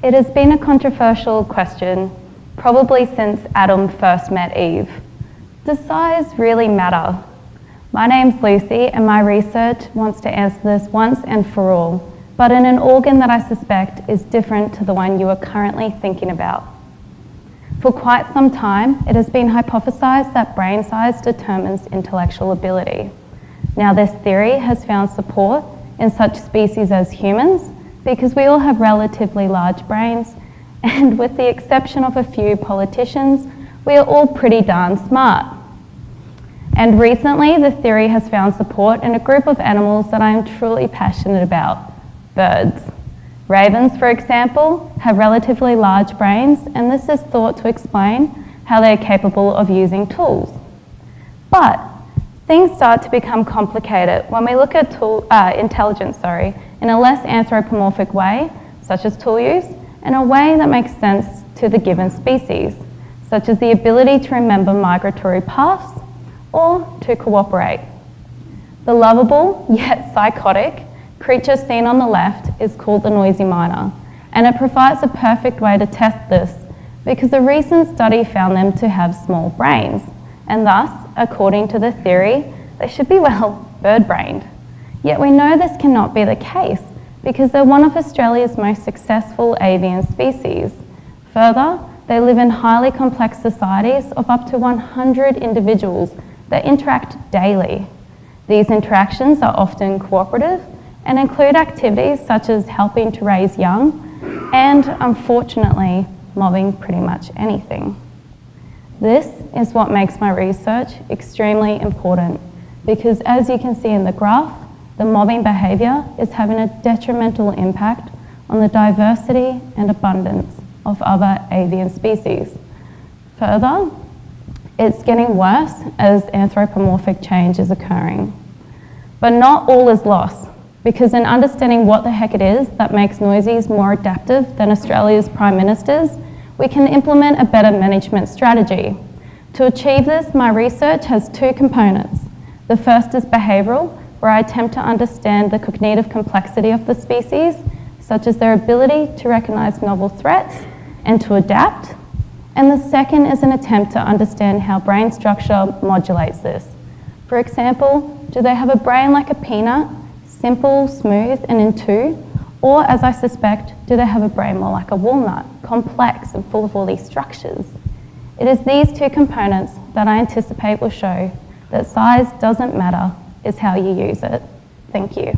It has been a controversial question, probably since Adam first met Eve. Does size really matter? My name's Lucy and my research wants to answer this once and for all, but in an organ that I suspect is different to the one you are currently thinking about. For quite some time, it has been hypothesized that brain size determines intellectual ability. Now, this theory has found support in such species as humans because we all have relatively large brains, and with the exception of a few politicians, we are all pretty darn smart. And recently, the theory has found support in a group of animals that I am truly passionate about: birds. Ravens, for example, have relatively large brains, and this is thought to explain how they are capable of using tools. But things start to become complicated when we look at intelligence in a less anthropomorphic way, such as tool use, in a way that makes sense to the given species, such as the ability to remember migratory paths or to cooperate. The lovable, yet psychotic, creature seen on the left is called the noisy miner, and it provides a perfect way to test this because a recent study found them to have small brains, and thus, according to the theory, they should be, well, bird-brained. Yet we know this cannot be the case because they're one of Australia's most successful avian species. Further, they live in highly complex societies of up to 100 individuals that interact daily. These interactions are often cooperative and include activities such as helping to raise young and, unfortunately, mobbing pretty much anything. This is what makes my research extremely important because, as you can see in the graph, the mobbing behaviour is having a detrimental impact on the diversity and abundance of other avian species. Further, it's getting worse as anthropomorphic change is occurring. But not all is lost, because in understanding what the heck it is that makes noisies more adaptive than Australia's prime ministers, we can implement a better management strategy. To achieve this, my research has two components. The first is behavioural, where I attempt to understand the cognitive complexity of the species, such as their ability to recognise novel threats and to adapt. And the second is an attempt to understand how brain structure modulates this. For example, do they have a brain like a peanut, simple, smooth, and in two? Or, as I suspect, do they have a brain more like a walnut, complex and full of all these structures? It is these two components that I anticipate will show that size doesn't matter, it's how you use it. Thank you.